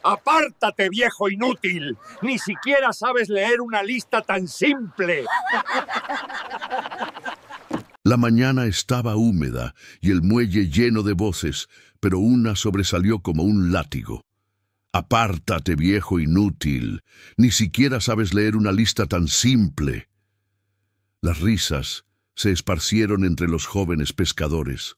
¡Apártate, viejo inútil! ¡Ni siquiera sabes leer una lista tan simple! La mañana estaba húmeda y el muelle lleno de voces, pero una sobresalió como un látigo. «Apártate, viejo inútil. Ni siquiera sabes leer una lista tan simple». Las risas se esparcieron entre los jóvenes pescadores.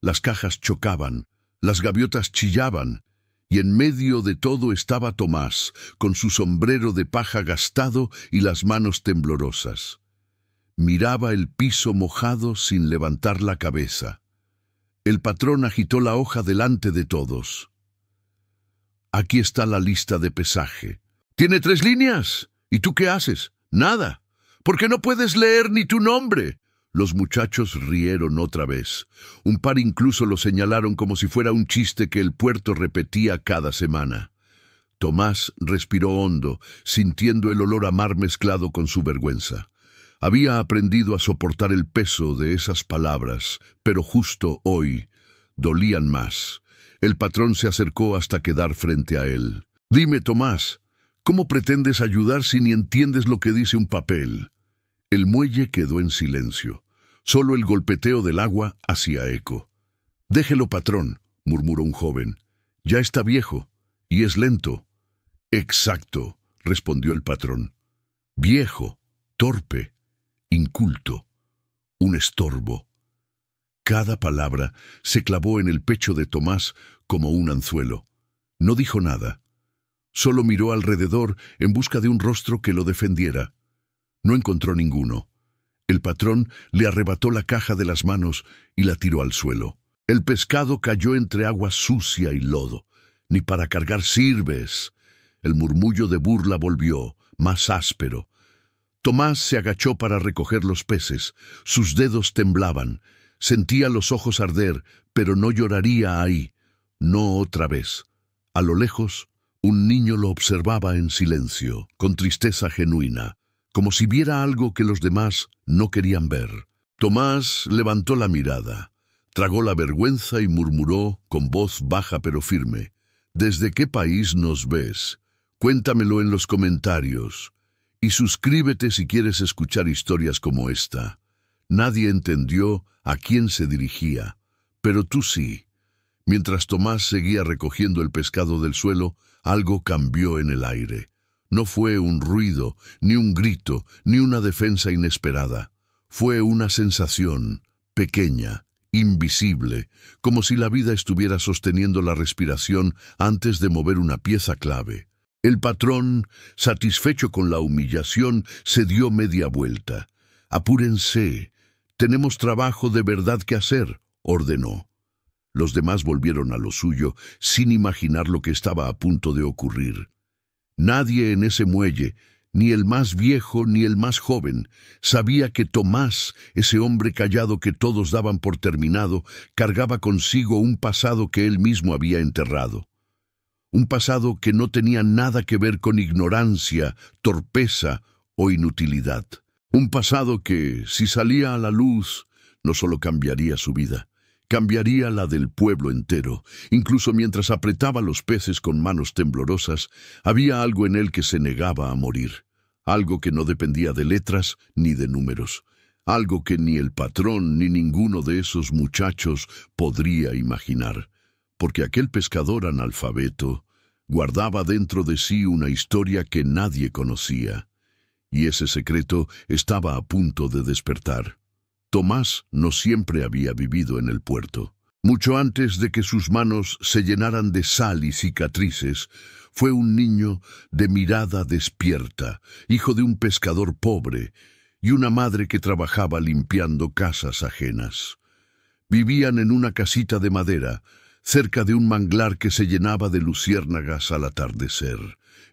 Las cajas chocaban, las gaviotas chillaban, y en medio de todo estaba Tomás, con su sombrero de paja gastado y las manos temblorosas. Miraba el piso mojado sin levantar la cabeza. El patrón agitó la hoja delante de todos. «Aquí está la lista de pesaje. Tiene 3 líneas. ¿Y tú qué haces? Nada. ¿Por qué no puedes leer ni tu nombre?» Los muchachos rieron otra vez. Un par incluso lo señalaron como si fuera un chiste que el puerto repetía cada semana. Tomás respiró hondo, sintiendo el olor a mar mezclado con su vergüenza. Había aprendido a soportar el peso de esas palabras, pero justo hoy dolían más. El patrón se acercó hasta quedar frente a él. «Dime, Tomás, ¿cómo pretendes ayudar si ni entiendes lo que dice un papel?» El muelle quedó en silencio. Solo el golpeteo del agua hacía eco. «Déjelo, patrón», murmuró un joven. «Ya está viejo y es lento». «Exacto», respondió el patrón. «Viejo, torpe, inculto, un estorbo». Cada palabra se clavó en el pecho de Tomás como un anzuelo. No dijo nada. Solo miró alrededor en busca de un rostro que lo defendiera. No encontró ninguno. El patrón le arrebató la caja de las manos y la tiró al suelo. El pescado cayó entre agua sucia y lodo. «Ni para cargar sirves». El murmullo de burla volvió, más áspero. Tomás se agachó para recoger los peces. Sus dedos temblaban. Sentía los ojos arder, pero no lloraría ahí. No otra vez. A lo lejos, un niño lo observaba en silencio, con tristeza genuina, como si viera algo que los demás no querían ver. Tomás levantó la mirada, tragó la vergüenza y murmuró con voz baja pero firme: «¿Desde qué país nos ves? Cuéntamelo en los comentarios. Y suscríbete si quieres escuchar historias como esta». Nadie entendió a quién se dirigía, pero tú sí. Mientras Tomás seguía recogiendo el pescado del suelo, algo cambió en el aire. No fue un ruido, ni un grito, ni una defensa inesperada. Fue una sensación, pequeña, invisible, como si la vida estuviera sosteniendo la respiración antes de mover una pieza clave. El patrón, satisfecho con la humillación, se dio media vuelta. «Apúrense, tenemos trabajo de verdad que hacer», ordenó. Los demás volvieron a lo suyo, sin imaginar lo que estaba a punto de ocurrir. Nadie en ese muelle, ni el más viejo ni el más joven, sabía que Tomás, ese hombre callado que todos daban por terminado, cargaba consigo un pasado que él mismo había enterrado. Un pasado que no tenía nada que ver con ignorancia, torpeza o inutilidad. Un pasado que, si salía a la luz, no solo cambiaría su vida, cambiaría la del pueblo entero. Incluso mientras apretaba los peces con manos temblorosas, había algo en él que se negaba a morir. Algo que no dependía de letras ni de números. Algo que ni el patrón ni ninguno de esos muchachos podría imaginar. Porque aquel pescador analfabeto guardaba dentro de sí una historia que nadie conocía. Y ese secreto estaba a punto de despertar. Tomás no siempre había vivido en el puerto. Mucho antes de que sus manos se llenaran de sal y cicatrices, fue un niño de mirada despierta, hijo de un pescador pobre y una madre que trabajaba limpiando casas ajenas. Vivían en una casita de madera, cerca de un manglar que se llenaba de luciérnagas al atardecer.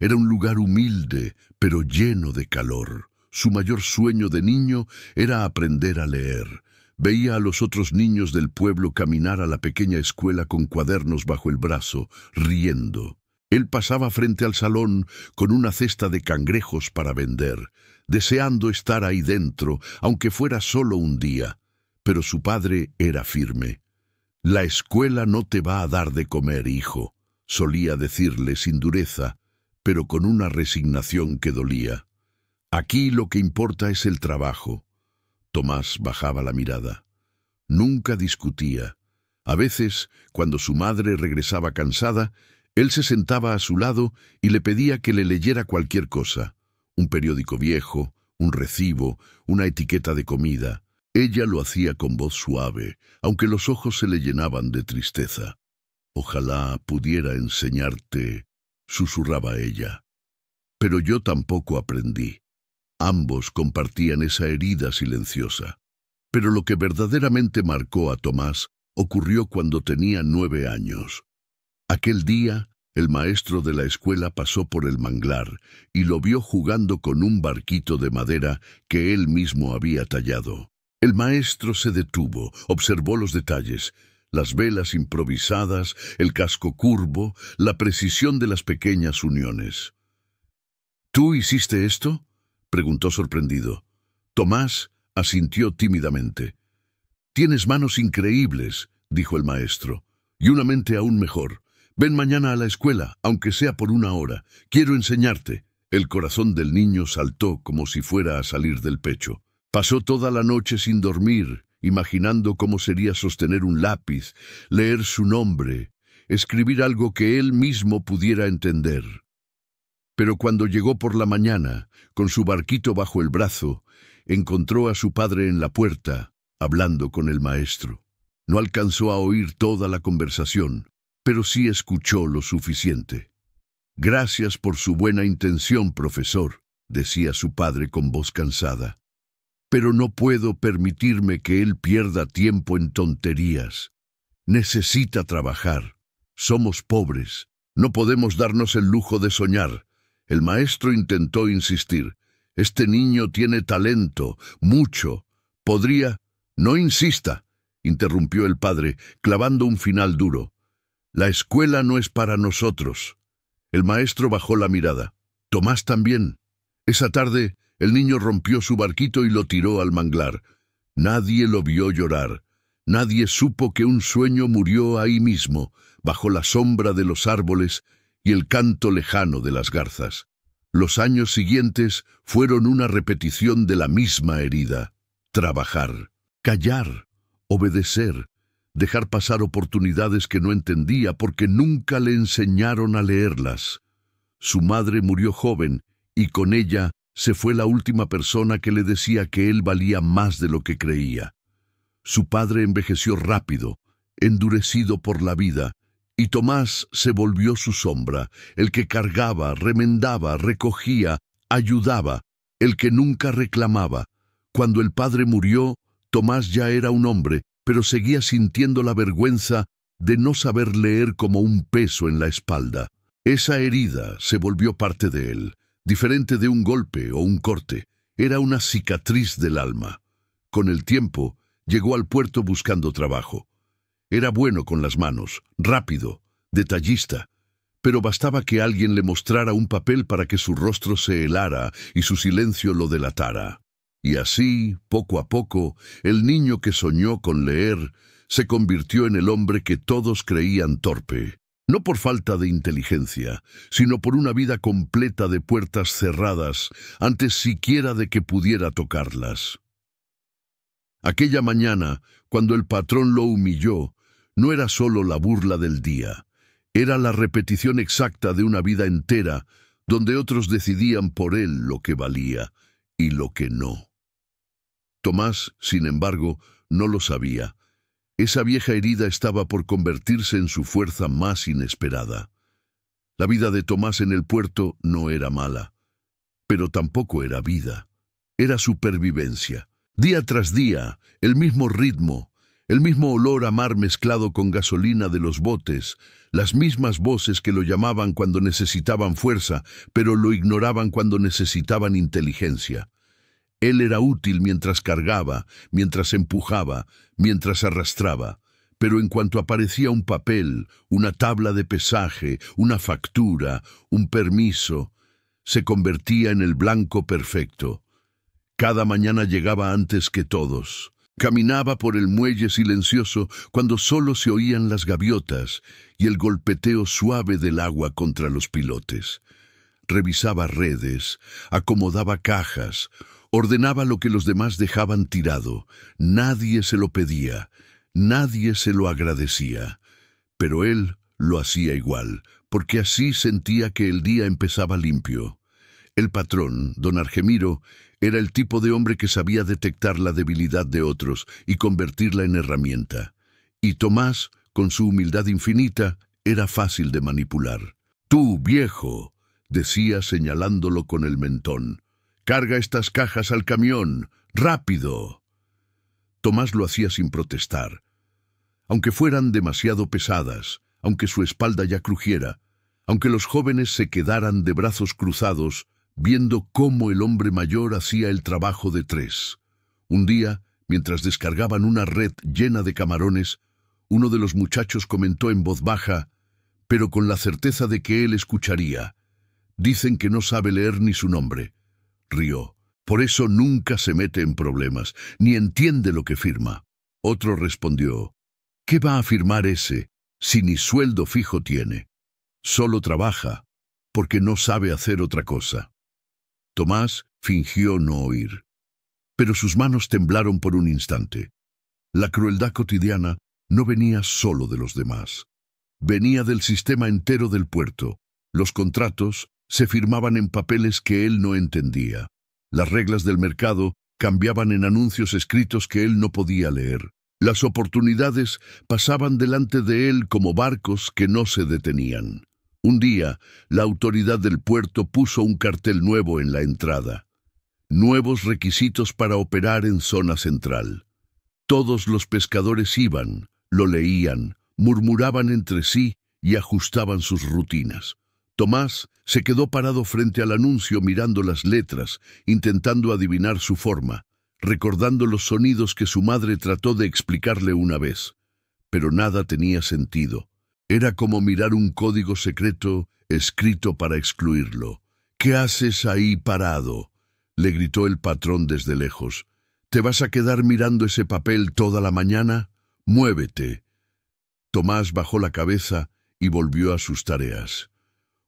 Era un lugar humilde, pero lleno de calor. Su mayor sueño de niño era aprender a leer. Veía a los otros niños del pueblo caminar a la pequeña escuela con cuadernos bajo el brazo, riendo. Él pasaba frente al salón con una cesta de cangrejos para vender, deseando estar ahí dentro, aunque fuera solo un día. Pero su padre era firme. «La escuela no te va a dar de comer, hijo. solía decirle sin dureza, pero con una resignación que dolía. Aquí lo que importa es el trabajo. Tomás bajaba la mirada. Nunca discutía. A veces, cuando su madre regresaba cansada, él se sentaba a su lado y le pedía que le leyera cualquier cosa. Un periódico viejo, un recibo, una etiqueta de comida. Ella lo hacía con voz suave, aunque los ojos se le llenaban de tristeza. «Ojalá pudiera enseñarte», susurraba ella. Pero yo tampoco aprendí. Ambos compartían esa herida silenciosa. Pero lo que verdaderamente marcó a Tomás ocurrió cuando tenía 9 años. Aquel día, el maestro de la escuela pasó por el manglar y lo vio jugando con un barquito de madera que él mismo había tallado. El maestro se detuvo, observó los detalles, las velas improvisadas, el casco curvo, la precisión de las pequeñas uniones. «¿Tú hiciste esto?», preguntó sorprendido. Tomás asintió tímidamente. «Tienes manos increíbles», dijo el maestro, «y una mente aún mejor. Ven mañana a la escuela, aunque sea por 1 hora. Quiero enseñarte». El corazón del niño saltó como si fuera a salir del pecho. Pasó toda la noche sin dormir, imaginando cómo sería sostener un lápiz, leer su nombre, escribir algo que él mismo pudiera entender. Pero cuando llegó por la mañana, con su barquito bajo el brazo, encontró a su padre en la puerta, hablando con el maestro. No alcanzó a oír toda la conversación, pero sí escuchó lo suficiente. «Gracias por su buena intención, profesor», decía su padre con voz cansada. «Pero no puedo permitirme que él pierda tiempo en tonterías. Necesita trabajar. Somos pobres. No podemos darnos el lujo de soñar». El maestro intentó insistir. «Este niño tiene talento, mucho. Podría...» «No insista», interrumpió el padre, clavando un final duro. «La escuela no es para nosotros». El maestro bajó la mirada. «Tomás también». Esa tarde, el niño rompió su barquito y lo tiró al manglar. Nadie lo vio llorar. Nadie supo que un sueño murió ahí mismo, bajo la sombra de los árboles y el canto lejano de las garzas. Los años siguientes fueron una repetición de la misma herida. Trabajar, callar, obedecer, dejar pasar oportunidades que no entendía porque nunca le enseñaron a leerlas. Su madre murió joven y con ella se fue la última persona que le decía que él valía más de lo que creía. Su padre envejeció rápido, endurecido por la vida, y Tomás se volvió su sombra, el que cargaba, remendaba, recogía, ayudaba, el que nunca reclamaba. Cuando el padre murió, Tomás ya era un hombre, pero seguía sintiendo la vergüenza de no saber leer como un peso en la espalda. Esa herida se volvió parte de él, diferente de un golpe o un corte. Era una cicatriz del alma. Con el tiempo, llegó al puerto buscando trabajo. Era bueno con las manos, rápido, detallista, pero bastaba que alguien le mostrara un papel para que su rostro se helara y su silencio lo delatara. Y así, poco a poco, el niño que soñó con leer se convirtió en el hombre que todos creían torpe, no por falta de inteligencia, sino por una vida completa de puertas cerradas antes siquiera de que pudiera tocarlas. Aquella mañana, cuando el patrón lo humilló, no era solo la burla del día, era la repetición exacta de una vida entera, donde otros decidían por él lo que valía y lo que no. Tomás, sin embargo, no lo sabía. Esa vieja herida estaba por convertirse en su fuerza más inesperada. La vida de Tomás en el puerto no era mala, pero tampoco era vida. Era supervivencia. Día tras día, el mismo ritmo, el mismo olor a mar mezclado con gasolina de los botes, las mismas voces que lo llamaban cuando necesitaban fuerza, pero lo ignoraban cuando necesitaban inteligencia. Él era útil mientras cargaba, mientras empujaba, mientras arrastraba, pero en cuanto aparecía un papel, una tabla de pesaje, una factura, un permiso, se convertía en el blanco perfecto. Cada mañana llegaba antes que todos. Caminaba por el muelle silencioso cuando solo se oían las gaviotas y el golpeteo suave del agua contra los pilotes. Revisaba redes, acomodaba cajas, ordenaba lo que los demás dejaban tirado. Nadie se lo pedía, nadie se lo agradecía. Pero él lo hacía igual, porque así sentía que el día empezaba limpio. El patrón, don Argemiro, era el tipo de hombre que sabía detectar la debilidad de otros y convertirla en herramienta. Y Tomás, con su humildad infinita, era fácil de manipular. «Tú, viejo», decía señalándolo con el mentón, «carga estas cajas al camión, rápido». Tomás lo hacía sin protestar. Aunque fueran demasiado pesadas, aunque su espalda ya crujiera, aunque los jóvenes se quedaran de brazos cruzados, viendo cómo el hombre mayor hacía el trabajo de tres. Un día, mientras descargaban una red llena de camarones, uno de los muchachos comentó en voz baja, pero con la certeza de que él escucharía: «Dicen que no sabe leer ni su nombre». Rió. «Por eso nunca se mete en problemas, ni entiende lo que firma». Otro respondió: «¿Qué va a firmar ese, si ni sueldo fijo tiene? Solo trabaja, porque no sabe hacer otra cosa». Tomás fingió no oír, pero sus manos temblaron por un instante. La crueldad cotidiana no venía solo de los demás. Venía del sistema entero del puerto. Los contratos se firmaban en papeles que él no entendía. Las reglas del mercado cambiaban en anuncios escritos que él no podía leer. Las oportunidades pasaban delante de él como barcos que no se detenían. Un día, la autoridad del puerto puso un cartel nuevo en la entrada. Nuevos requisitos para operar en zona central. Todos los pescadores iban, lo leían, murmuraban entre sí y ajustaban sus rutinas. Tomás se quedó parado frente al anuncio mirando las letras, intentando adivinar su forma, recordando los sonidos que su madre trató de explicarle una vez. Pero nada tenía sentido. Era como mirar un código secreto escrito para excluirlo. «¿Qué haces ahí parado?», le gritó el patrón desde lejos. «¿Te vas a quedar mirando ese papel toda la mañana? ¡Muévete!». Tomás bajó la cabeza y volvió a sus tareas.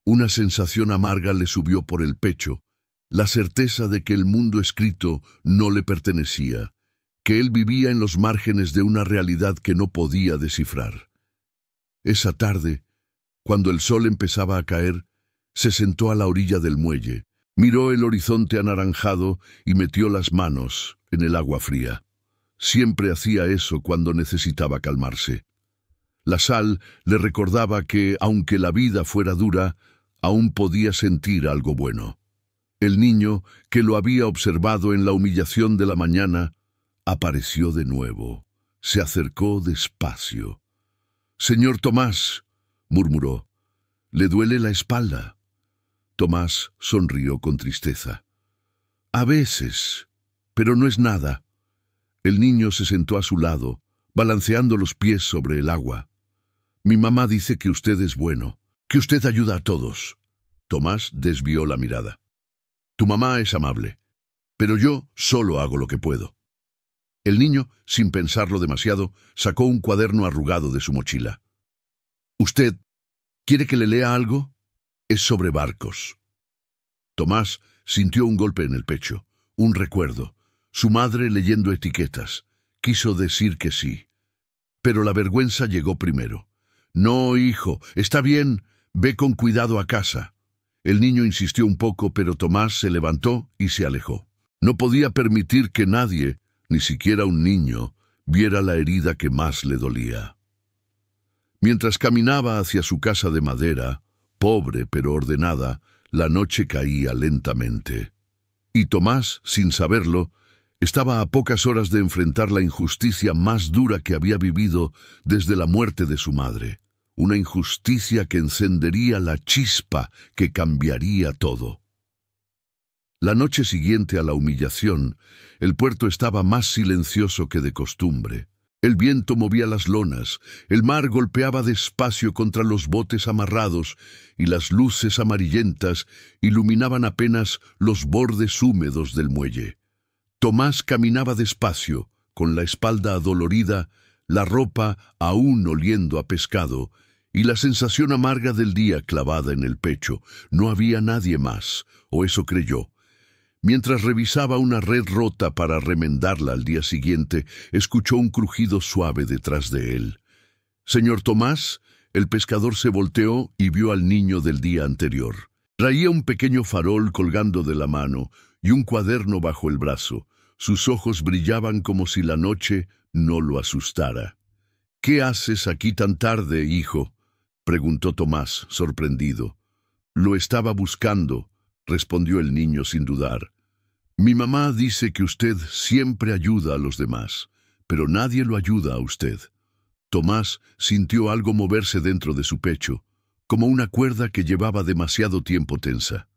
Una sensación amarga le subió por el pecho, la certeza de que el mundo escrito no le pertenecía, que él vivía en los márgenes de una realidad que no podía descifrar. Esa tarde, cuando el sol empezaba a caer, se sentó a la orilla del muelle, miró el horizonte anaranjado y metió las manos en el agua fría. Siempre hacía eso cuando necesitaba calmarse. La sal le recordaba que, aunque la vida fuera dura, aún podía sentir algo bueno. El niño, que lo había observado en la humillación de la mañana, apareció de nuevo. Se acercó despacio. «Señor Tomás», murmuró, «¿le duele la espalda?». Tomás sonrió con tristeza. «A veces, pero no es nada». El niño se sentó a su lado, balanceando los pies sobre el agua. «Mi mamá dice que usted es bueno, que usted ayuda a todos». Tomás desvió la mirada. «Tu mamá es amable, pero yo solo hago lo que puedo». El niño, sin pensarlo demasiado, sacó un cuaderno arrugado de su mochila. «¿Usted quiere que le lea algo? Es sobre barcos». Tomás sintió un golpe en el pecho, un recuerdo. Su madre leyendo etiquetas. Quiso decir que sí. Pero la vergüenza llegó primero. «No, hijo, está bien, ve con cuidado a casa». El niño insistió un poco, pero Tomás se levantó y se alejó. No podía permitir que nadie, ni siquiera un niño, viera la herida que más le dolía. Mientras caminaba hacia su casa de madera, pobre pero ordenada, la noche caía lentamente. Y Tomás, sin saberlo, estaba a pocas horas de enfrentar la injusticia más dura que había vivido desde la muerte de su madre. Una injusticia que encendería la chispa que cambiaría todo. La noche siguiente a la humillación, el puerto estaba más silencioso que de costumbre. El viento movía las lonas, el mar golpeaba despacio contra los botes amarrados y las luces amarillentas iluminaban apenas los bordes húmedos del muelle. Tomás caminaba despacio, con la espalda adolorida, la ropa aún oliendo a pescado, y la sensación amarga del día clavada en el pecho. No había nadie más, o eso creyó. Mientras revisaba una red rota para remendarla al día siguiente, escuchó un crujido suave detrás de él. «Señor Tomás». El pescador se volteó y vio al niño del día anterior. Traía un pequeño farol colgando de la mano y un cuaderno bajo el brazo. Sus ojos brillaban como si la noche no lo asustara. «¿Qué haces aquí tan tarde, hijo?», preguntó Tomás, sorprendido. «Lo estaba buscando», respondió el niño sin dudar. «Mi mamá dice que usted siempre ayuda a los demás, pero nadie lo ayuda a usted». Tomás sintió algo moverse dentro de su pecho, como una cuerda que llevaba demasiado tiempo tensa.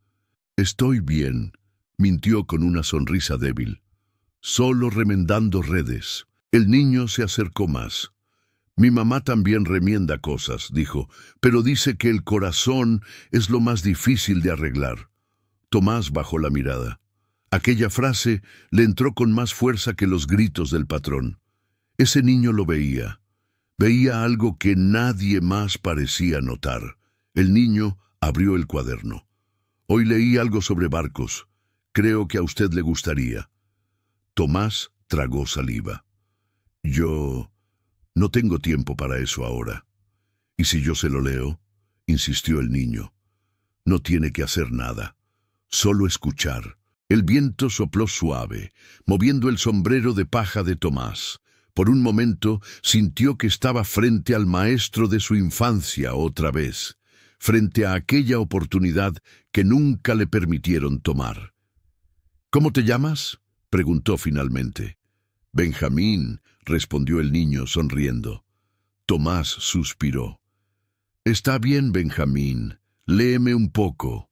«Estoy bien», mintió con una sonrisa débil. «Solo remendando redes». El niño se acercó más. «Mi mamá también remienda cosas», dijo, «pero dice que el corazón es lo más difícil de arreglar». Tomás bajó la mirada. Aquella frase le entró con más fuerza que los gritos del patrón. Ese niño lo veía. Veía algo que nadie más parecía notar. El niño abrió el cuaderno. «Hoy leí algo sobre barcos. Creo que a usted le gustaría». Tomás tragó saliva. «Yo no tengo tiempo para eso ahora». «¿Y si yo se lo leo?», insistió el niño. «No tiene que hacer nada, solo escuchar». El viento sopló suave, moviendo el sombrero de paja de Tomás. Por un momento sintió que estaba frente al maestro de su infancia otra vez, frente a aquella oportunidad que nunca le permitieron tomar. «¿Cómo te llamas?», preguntó finalmente. «Benjamín», respondió el niño sonriendo. Tomás suspiró. «Está bien, Benjamín, léeme un poco».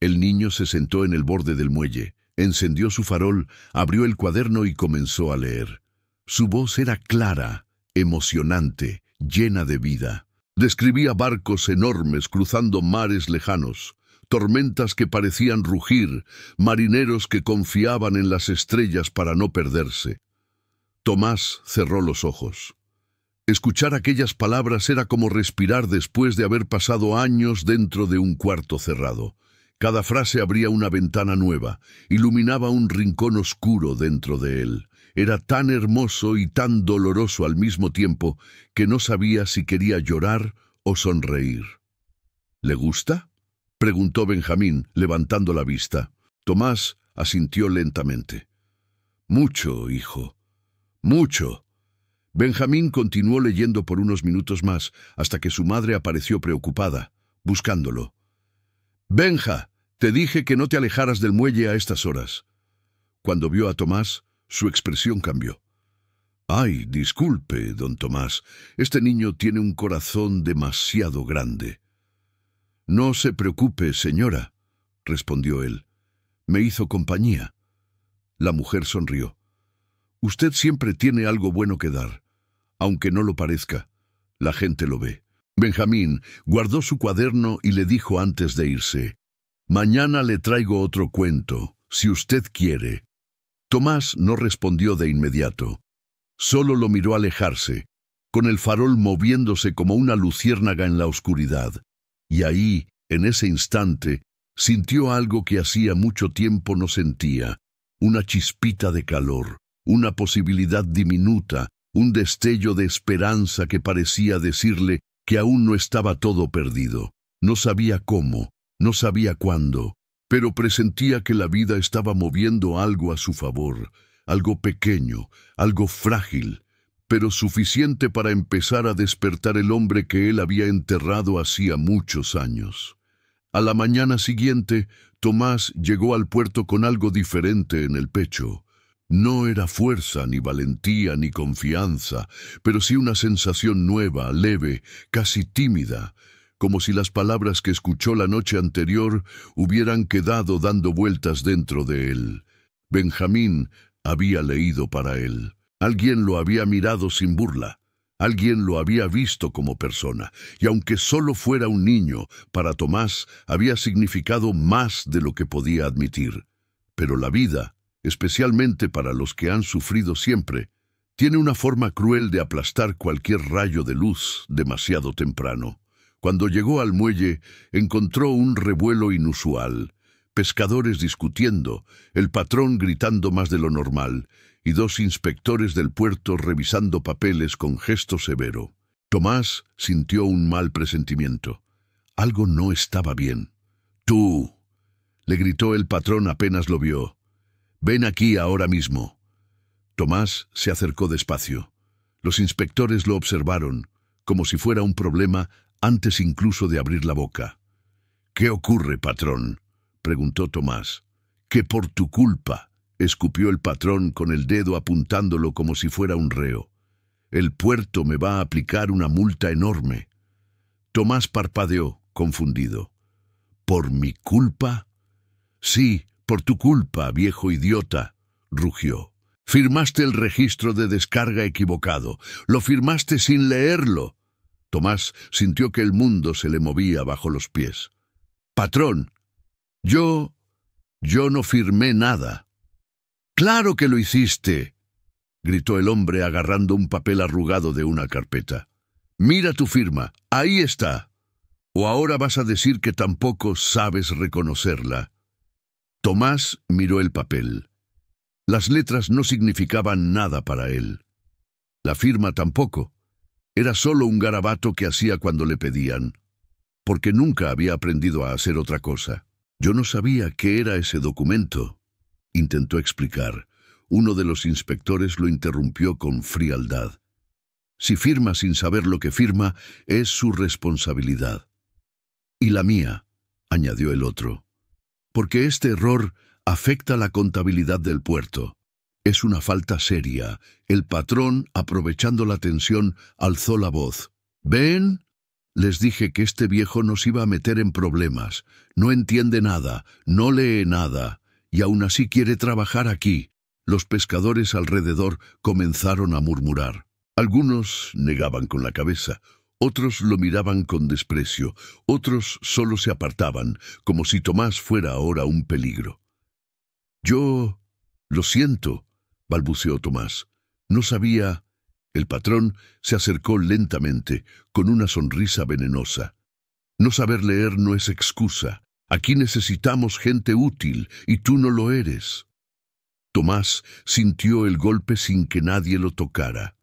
El niño se sentó en el borde del muelle, encendió su farol, abrió el cuaderno y comenzó a leer. Su voz era clara, emocionante, llena de vida. Describía barcos enormes cruzando mares lejanos, tormentas que parecían rugir, marineros que confiaban en las estrellas para no perderse. Tomás cerró los ojos. Escuchar aquellas palabras era como respirar después de haber pasado años dentro de un cuarto cerrado. Cada frase abría una ventana nueva, iluminaba un rincón oscuro dentro de él. Era tan hermoso y tan doloroso al mismo tiempo que no sabía si quería llorar o sonreír. «¿Le gusta?», preguntó Benjamín, levantando la vista. Tomás asintió lentamente. «Mucho, hijo, mucho». Benjamín continuó leyendo por unos minutos más, hasta que su madre apareció preocupada, buscándolo. «Benja, te dije que no te alejaras del muelle a estas horas». Cuando vio a Tomás, su expresión cambió. «Ay, disculpe, don Tomás, este niño tiene un corazón demasiado grande». «No se preocupe, señora», respondió él. «Me hizo compañía». La mujer sonrió. «Usted siempre tiene algo bueno que dar, aunque no lo parezca. La gente lo ve». Benjamín guardó su cuaderno y le dijo antes de irse: «Mañana le traigo otro cuento, si usted quiere». Tomás no respondió de inmediato. Solo lo miró alejarse, con el farol moviéndose como una luciérnaga en la oscuridad. Y ahí, en ese instante, sintió algo que hacía mucho tiempo no sentía, una chispita de calor, una posibilidad diminuta, un destello de esperanza que parecía decirle que aún no estaba todo perdido. No sabía cómo, no sabía cuándo, pero presentía que la vida estaba moviendo algo a su favor, algo pequeño, algo frágil, pero suficiente para empezar a despertar el hombre que él había enterrado hacía muchos años. A la mañana siguiente, Tomás llegó al puerto con algo diferente en el pecho. No era fuerza, ni valentía, ni confianza, pero sí una sensación nueva, leve, casi tímida, como si las palabras que escuchó la noche anterior hubieran quedado dando vueltas dentro de él. Benjamín había leído para él. Alguien lo había mirado sin burla. Alguien lo había visto como persona. Y aunque solo fuera un niño, para Tomás había significado más de lo que podía admitir. Pero la vida, especialmente para los que han sufrido siempre, Tiene una forma cruel de aplastar cualquier rayo de luz demasiado temprano. Cuando llegó al muelle, encontró un revuelo inusual. Pescadores discutiendo, el patrón gritando más de lo normal, y dos inspectores del puerto revisando papeles con gesto severo. Tomás sintió un mal presentimiento. Algo no estaba bien. «¡Tú!», le gritó el patrón apenas lo vio. «Ven aquí ahora mismo». Tomás se acercó despacio. Los inspectores lo observaron, como si fuera un problema, antes incluso de abrir la boca. «¿Qué ocurre, patrón?», preguntó Tomás. «Que por tu culpa», escupió el patrón con el dedo apuntándolo como si fuera un reo. «El puerto me va a aplicar una multa enorme». Tomás parpadeó, confundido. «¿Por mi culpa?». «Sí, por tu culpa, viejo idiota», rugió. «Firmaste el registro de descarga equivocado. Lo firmaste sin leerlo». Tomás sintió que el mundo se le movía bajo los pies. «Patrón, yo no firmé nada». «¡Claro que lo hiciste!», gritó el hombre agarrando un papel arrugado de una carpeta. «Mira tu firma, ahí está. ¿O ahora vas a decir que tampoco sabes reconocerla?». Tomás miró el papel. Las letras no significaban nada para él. La firma tampoco. Era solo un garabato que hacía cuando le pedían, porque nunca había aprendido a hacer otra cosa. «Yo no sabía qué era ese documento», intentó explicar. Uno de los inspectores lo interrumpió con frialdad. «Si firma sin saber lo que firma, es su responsabilidad». «Y la mía», añadió el otro, «porque este error afecta la contabilidad del puerto. Es una falta seria». El patrón, aprovechando la tensión, alzó la voz. «¿Ven? Les dije que este viejo nos iba a meter en problemas. No entiende nada, no lee nada, y aún así quiere trabajar aquí». Los pescadores alrededor comenzaron a murmurar. Algunos negaban con la cabeza, otros lo miraban con desprecio, otros solo se apartaban, como si Tomás fuera ahora un peligro. «Yo lo siento», balbuceó Tomás. «No sabía». El patrón se acercó lentamente, con una sonrisa venenosa. «No saber leer no es excusa. Aquí necesitamos gente útil, y tú no lo eres». Tomás sintió el golpe sin que nadie lo tocara.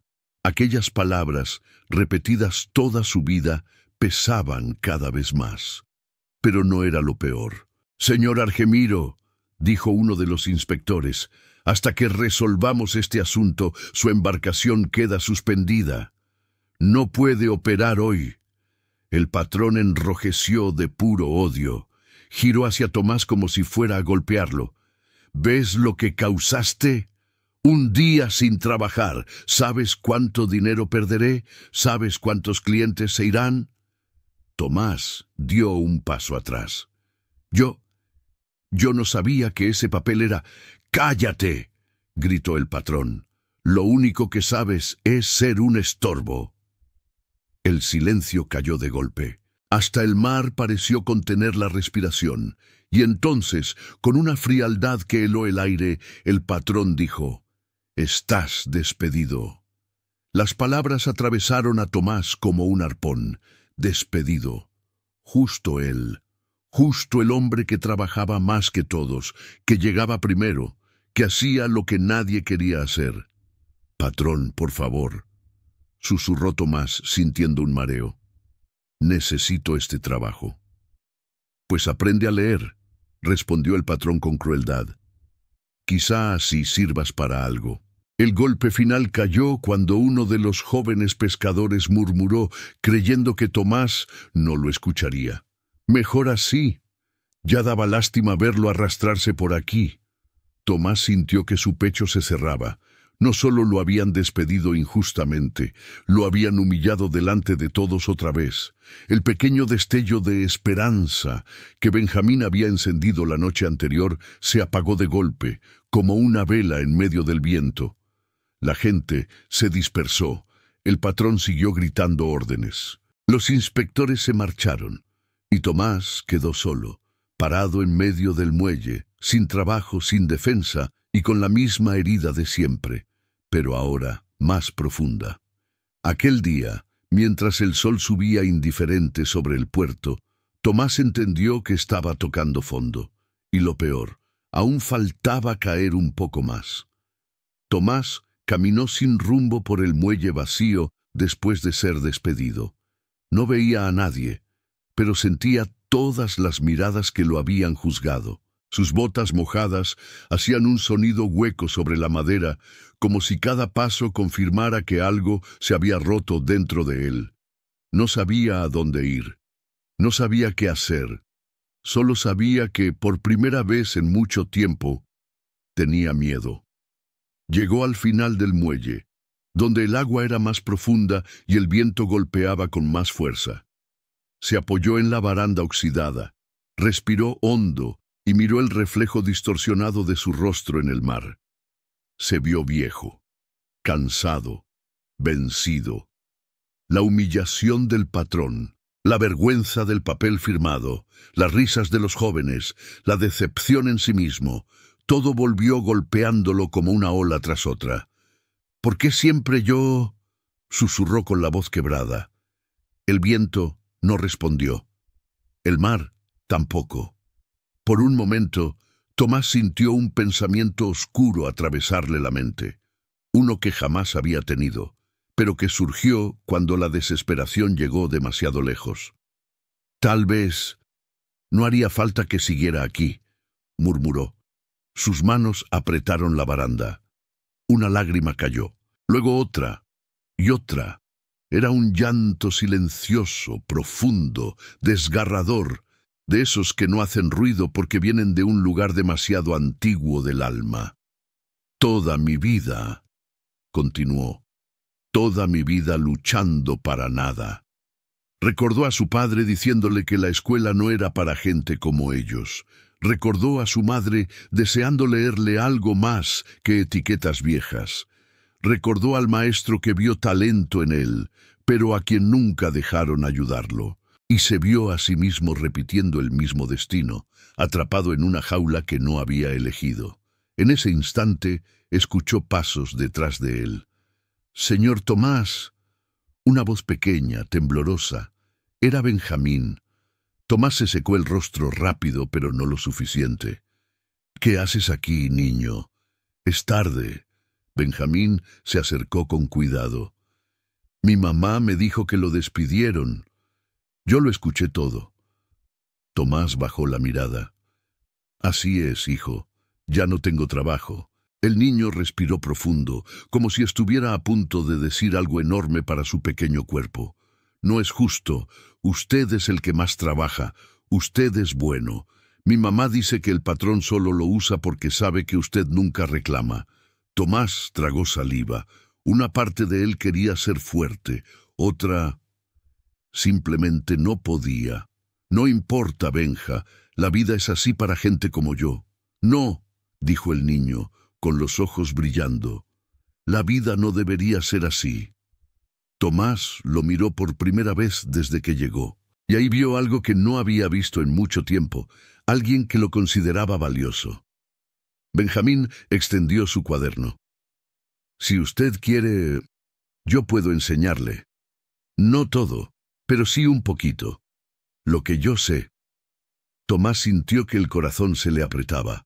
Aquellas palabras, repetidas toda su vida, pesaban cada vez más. Pero no era lo peor. «Señor Argemiro», dijo uno de los inspectores, «hasta que resolvamos este asunto, su embarcación queda suspendida. No puede operar hoy». El patrón enrojeció de puro odio. Giró hacia Tomás como si fuera a golpearlo. «¿Ves lo que causaste? Un día sin trabajar. ¿Sabes cuánto dinero perderé? ¿Sabes cuántos clientes se irán?». Tomás dio un paso atrás. Yo no sabía que ese papel era... «¡Cállate!», gritó el patrón. «Lo único que sabes es ser un estorbo». El silencio cayó de golpe. Hasta el mar pareció contener la respiración, y entonces, con una frialdad que heló el aire, el patrón dijo: «Estás despedido». Las palabras atravesaron a Tomás como un arpón. Despedido. Justo él. Justo el hombre que trabajaba más que todos, que llegaba primero, que hacía lo que nadie quería hacer. «Patrón, por favor», susurró Tomás, sintiendo un mareo. «Necesito este trabajo». «Pues aprende a leer», respondió el patrón con crueldad. «Quizá así sirvas para algo». El golpe final cayó cuando uno de los jóvenes pescadores murmuró, creyendo que Tomás no lo escucharía: «Mejor así. Ya daba lástima verlo arrastrarse por aquí». Tomás sintió que su pecho se cerraba. No solo lo habían despedido injustamente, lo habían humillado delante de todos otra vez. El pequeño destello de esperanza que Benjamín había encendido la noche anterior se apagó de golpe, como una vela en medio del viento. La gente se dispersó. El patrón siguió gritando órdenes. Los inspectores se marcharon, y Tomás quedó solo, parado en medio del muelle, sin trabajo, sin defensa, y con la misma herida de siempre, pero ahora más profunda. Aquel día, mientras el sol subía indiferente sobre el puerto, Tomás entendió que estaba tocando fondo. Y lo peor, aún faltaba caer un poco más. Tomás caminó sin rumbo por el muelle vacío después de ser despedido. No veía a nadie, pero sentía todas las miradas que lo habían juzgado. Sus botas mojadas hacían un sonido hueco sobre la madera, como si cada paso confirmara que algo se había roto dentro de él. No sabía a dónde ir. No sabía qué hacer. Solo sabía que, por primera vez en mucho tiempo, tenía miedo. Llegó al final del muelle, donde el agua era más profunda y el viento golpeaba con más fuerza. Se apoyó en la baranda oxidada, respiró hondo y miró el reflejo distorsionado de su rostro en el mar. Se vio viejo, cansado, vencido. La humillación del patrón, la vergüenza del papel firmado, las risas de los jóvenes, la decepción en sí mismo, todo volvió golpeándolo como una ola tras otra. ¿Por qué siempre yo? Susurró con la voz quebrada. El viento no respondió. El mar tampoco. Por un momento, Tomás sintió un pensamiento oscuro atravesarle la mente, uno que jamás había tenido, pero que surgió cuando la desesperación llegó demasiado lejos. Tal vez no haría falta que siguiera aquí, murmuró. Sus manos apretaron la baranda. Una lágrima cayó, luego otra y otra. Era un llanto silencioso, profundo, desgarrador, de esos que no hacen ruido porque vienen de un lugar demasiado antiguo del alma. Toda mi vida, continuó, toda mi vida luchando para nada. Recordó a su padre diciéndole que la escuela no era para gente como ellos. Recordó a su madre deseando leerle algo más que etiquetas viejas. Recordó al maestro que vio talento en él, pero a quien nunca dejaron ayudarlo. Y se vio a sí mismo repitiendo el mismo destino, atrapado en una jaula que no había elegido. En ese instante, escuchó pasos detrás de él. «Señor Tomás». Una voz pequeña, temblorosa. Era Benjamín. Tomás se secó el rostro rápido, pero no lo suficiente. «¿Qué haces aquí, niño?» «Es tarde». Benjamín se acercó con cuidado. «Mi mamá me dijo que lo despidieron». Yo lo escuché todo. Tomás bajó la mirada. «Así es, hijo. Ya no tengo trabajo». El niño respiró profundo, como si estuviera a punto de decir algo enorme para su pequeño cuerpo. «No es justo. Usted es el que más trabaja. Usted es bueno. Mi mamá dice que el patrón solo lo usa porque sabe que usted nunca reclama». Tomás tragó saliva. Una parte de él quería ser fuerte, otra... Simplemente no podía. «No importa, Benja, la vida es así para gente como yo». «No», dijo el niño, con los ojos brillando. «La vida no debería ser así». Tomás lo miró por primera vez desde que llegó, y ahí vio algo que no había visto en mucho tiempo, alguien que lo consideraba valioso. Benjamín extendió su cuaderno. «Si usted quiere, yo puedo enseñarle. No todo, pero sí un poquito. Lo que yo sé». Tomás sintió que el corazón se le apretaba.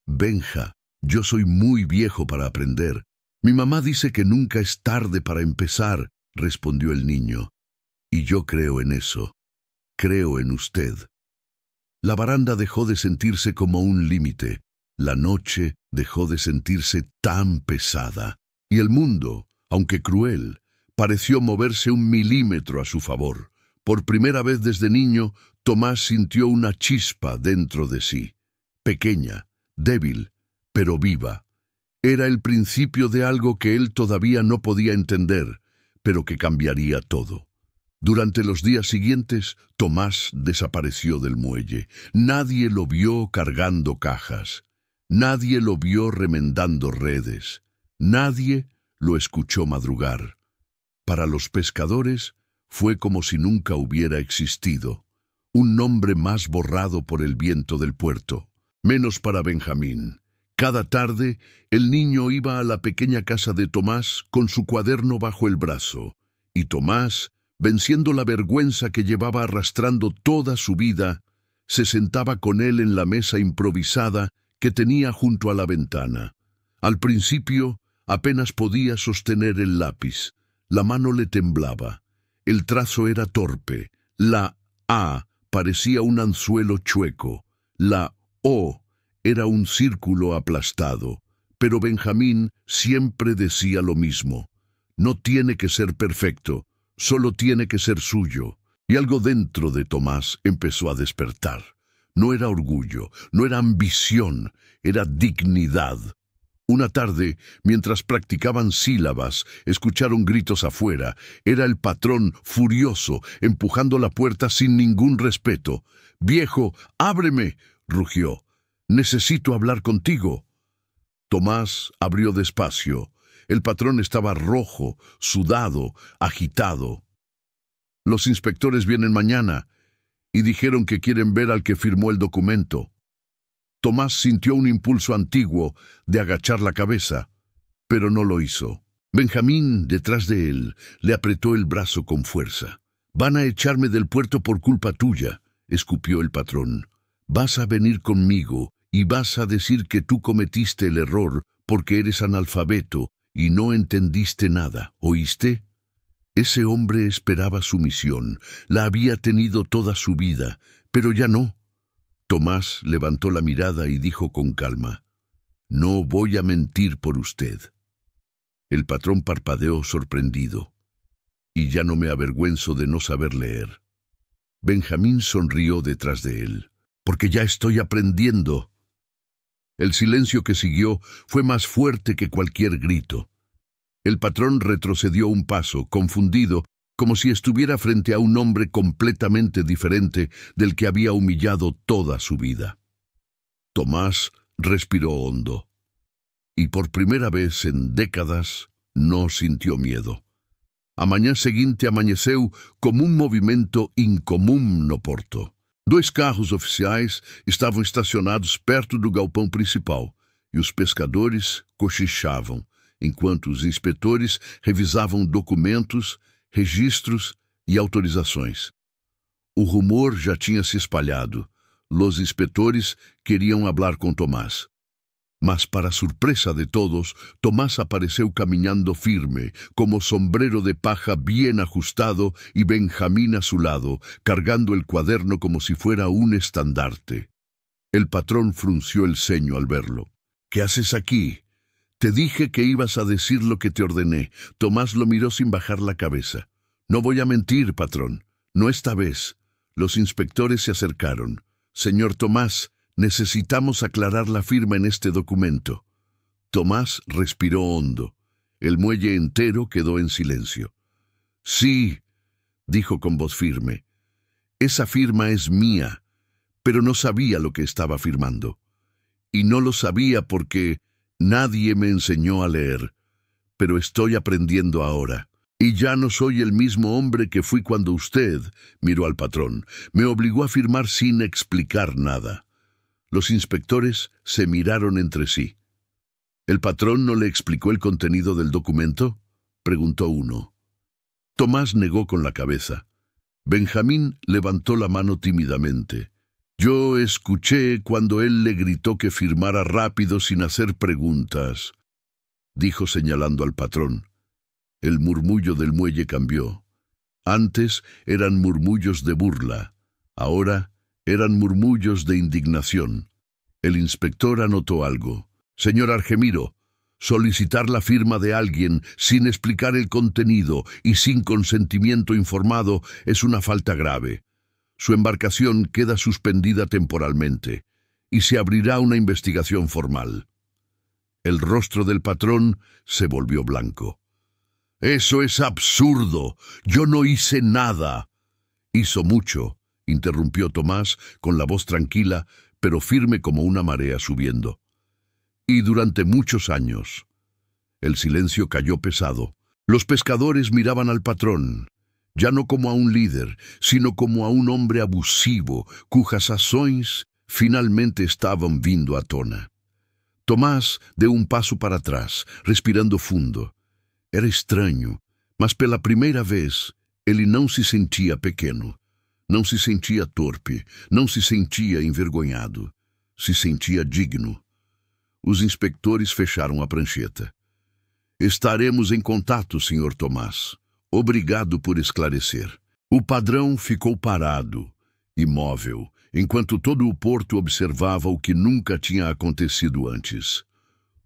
«Benja, yo soy muy viejo para aprender. Mi mamá dice que nunca es tarde para empezar», respondió el niño. «Y yo creo en eso. Creo en usted». La baranda dejó de sentirse como un límite. La noche dejó de sentirse tan pesada. Y el mundo, aunque cruel, pareció moverse 1 milímetro a su favor. Por primera vez desde niño, Tomás sintió una chispa dentro de sí. Pequeña, débil, pero viva. Era el principio de algo que él todavía no podía entender, pero que cambiaría todo. Durante los días siguientes, Tomás desapareció del muelle. Nadie lo vio cargando cajas. Nadie lo vio remendando redes. Nadie lo escuchó madrugar. Para los pescadores, fue como si nunca hubiera existido. Un nombre más borrado por el viento del puerto. Menos para Benjamín, Cada tarde, el niño iba a la pequeña casa de Tomás con su cuaderno bajo el brazo, y Tomás, venciendo la vergüenza que llevaba arrastrando toda su vida, se sentaba con él en la mesa improvisada que tenía junto a la ventana. Al principio, apenas podía sostener el lápiz. La mano le temblaba. El trazo era torpe. La A parecía un anzuelo chueco. La O era un círculo aplastado. Pero Benjamín siempre decía lo mismo. No tiene que ser perfecto, solo tiene que ser suyo. Y algo dentro de Tomás empezó a despertar. No era orgullo, no era ambición, era dignidad. Una tarde, mientras practicaban sílabas, escucharon gritos afuera. Era el patrón, furioso, empujando la puerta sin ningún respeto. «¡Viejo, ábreme!», rugió. «Necesito hablar contigo». Tomás abrió despacio. El patrón estaba rojo, sudado, agitado. «Los inspectores vienen mañana y dijeron que quieren ver al que firmó el documento». Tomás sintió un impulso antiguo de agachar la cabeza, pero no lo hizo. Benjamín, detrás de él, le apretó el brazo con fuerza. «Van a echarme del puerto por culpa tuya», escupió el patrón. «Vas a venir conmigo y vas a decir que tú cometiste el error porque eres analfabeto y no entendiste nada, ¿oíste?». Ese hombre esperaba su misión, la había tenido toda su vida, pero ya no. Tomás levantó la mirada y dijo con calma: «No voy a mentir por usted». El patrón parpadeó sorprendido. «Y ya no me avergüenzo de no saber leer». Benjamín sonrió detrás de él. «Porque ya estoy aprendiendo». El silencio que siguió fue más fuerte que cualquier grito. El patrón retrocedió un paso, confundido, como si estuviera frente a un hombre completamente diferente del que había humillado toda su vida. Tomás respiró hondo, y por primera vez en décadas no sintió miedo. A manhã seguinte amanheceu como um movimento incomum no porto. 2 carros oficiais estavam estacionados perto do galpão principal, e os pescadores cochichavam, enquanto os inspetores revisavam documentos, registros e autorizações. O rumor já tinha se espalhado. Los inspetores queriam falar com Tomás. Mas, para surpresa de todos, Tomás apareceu caminhando firme, como sombrero de paja bien ajustado y Benjamín a su lado, cargando el cuaderno como si fuera un estandarte. El patrón frunció el ceño al verlo. «¿Qué haces aquí? Te dije que ibas a decir lo que te ordené». Tomás lo miró sin bajar la cabeza. «No voy a mentir, patrón. No esta vez». Los inspectores se acercaron. «Señor Tomás, necesitamos aclarar la firma en este documento». Tomás respiró hondo. El muelle entero quedó en silencio. «Sí», dijo con voz firme. «Esa firma es mía», pero no sabía lo que estaba firmando. Y no lo sabía porque nadie me enseñó a leer. Pero estoy aprendiendo ahora. Y ya no soy el mismo hombre que fui cuando usted», miró al patrón, «me obligó a firmar sin explicar nada». Los inspectores se miraron entre sí. «¿El patrón no le explicó el contenido del documento?», preguntó uno. Tomás negó con la cabeza. Benjamín levantó la mano tímidamente. «Yo escuché cuando él le gritó que firmara rápido sin hacer preguntas», dijo señalando al patrón. El murmullo del muelle cambió. Antes eran murmullos de burla. Ahora eran murmullos de indignación. El inspector anotó algo. «Señor Argemiro, solicitar la firma de alguien sin explicar el contenido y sin consentimiento informado es una falta grave. Su embarcación queda suspendida temporalmente y se abrirá una investigación formal». El rostro del patrón se volvió blanco. «Eso es absurdo. Yo no hice nada». «Hizo mucho», interrumpió Tomás con la voz tranquila, pero firme como una marea subiendo. «Y durante muchos años». El silencio cayó pesado. Los pescadores miraban al patrón, ya no como a un líder, sino como a un hombre abusivo, cujas ações finalmente estaban vindo à tona. Tomás deu um passo para trás, respirando fundo. Era estranho, mas pela primeira vez ele não se sentia pequeno. Não se sentia torpe, não se sentia envergonhado. Se sentia digno. Os inspectores fecharam a prancheta. Estaremos em contato, Sr. Tomás. Obrigado por esclarecer. O padrão ficou parado, imóvel, enquanto todo o porto observava o que nunca tinha acontecido antes.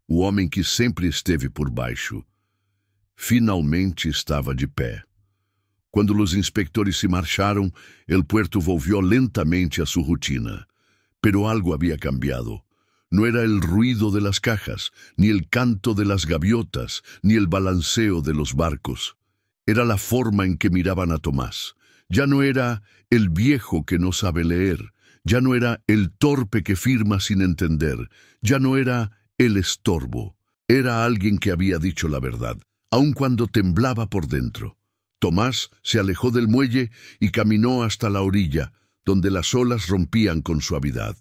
O homem que sempre esteve por baixo, finalmente estava de pé. Quando os inspectores se marcharam, el puerto volvió lentamente a su rutina. Pero algo había cambiado. No era el ruido de las cajas, ni el canto de las gaviotas, ni el balanceo de los barcos. Era la forma en que miraban a Tomás. Ya no era el viejo que no sabe leer, ya no era el torpe que firma sin entender, ya no era el estorbo. Era alguien que había dicho la verdad, aun cuando temblaba por dentro. Tomás se alejó del muelle y caminó hasta la orilla, donde las olas rompían con suavidad.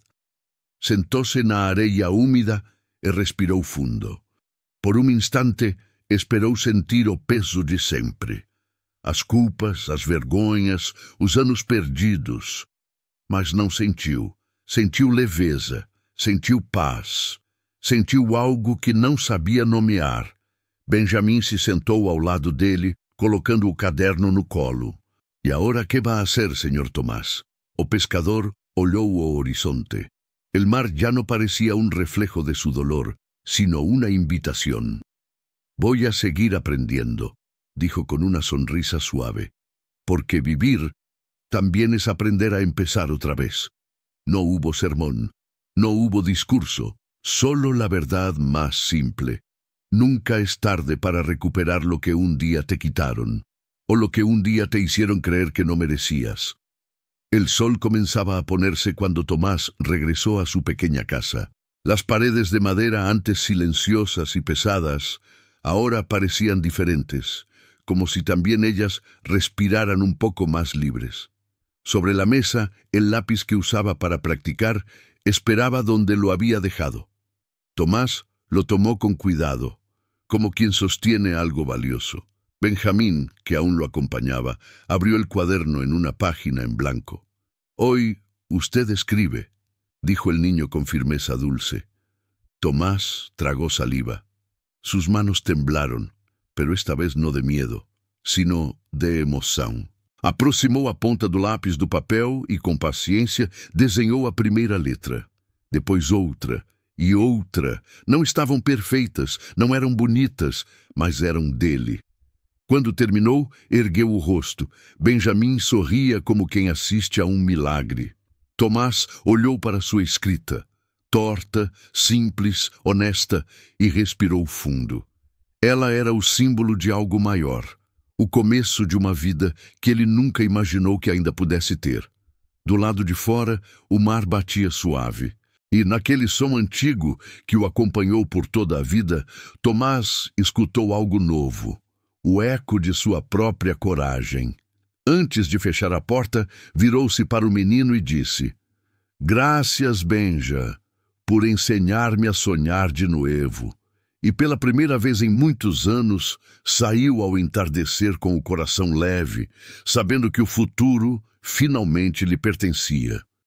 Sentóse na areia úmida e respirou fundo. Por um instante, esperou sentir o peso de sempre. As culpas, as vergonhas, os anos perdidos. Mas não sentiu. Sentiu leveza, sentiu paz. Sentiu algo que não sabia nomear. Benjamin se sentou ao lado dele, colocando o caderno no colo. E agora que vai a ser, Sr. Tomás? O pescador olhou o horizonte. El mar ya no parecía un reflejo de su dolor, sino una invitación. Voy a seguir aprendiendo, dijo con una sonrisa suave, porque vivir también es aprender a empezar otra vez. No hubo sermón, no hubo discurso, solo la verdad más simple. Nunca es tarde para recuperar lo que un día te quitaron, o lo que un día te hicieron creer que no merecías. El sol comenzaba a ponerse cuando Tomás regresó a su pequeña casa. Las paredes de madera, antes silenciosas y pesadas, ahora parecían diferentes, como si también ellas respiraran un poco más libres. Sobre la mesa, el lápiz que usaba para practicar esperaba donde lo había dejado. Tomás lo tomó con cuidado, como quien sostiene algo valioso. Benjamín, que aún lo acompañaba, abrió el cuaderno en una página en blanco. «Hoy usted escribe», dijo el niño con firmeza dulce. Tomás tragó saliva. Sus manos temblaron, pero esta vez no de miedo, sino de emoção. Aproximou a ponta do lápis do papel e, com paciência, desenhou a primeira letra. Depois outra e outra. Não estavam perfeitas, não eram bonitas, mas eram dele. Quando terminou, ergueu o rosto. Benjamin sorria como quem assiste a um milagre. Tomás olhou para sua escrita, torta, simples, honesta, e respirou fundo. Ela era o símbolo de algo maior, o começo de uma vida que ele nunca imaginou que ainda pudesse ter. Do lado de fora, o mar batia suave. E naquele som antigo que o acompanhou por toda a vida, Tomás escutou algo novo. O eco de sua própria coragem. Antes de fechar a porta, virou-se para o menino e disse: «Graças, Benja, por ensinar-me a sonhar de novo». E pela primeira vez em muitos anos, saiu ao entardecer com o coração leve, sabendo que o futuro finalmente lhe pertencia.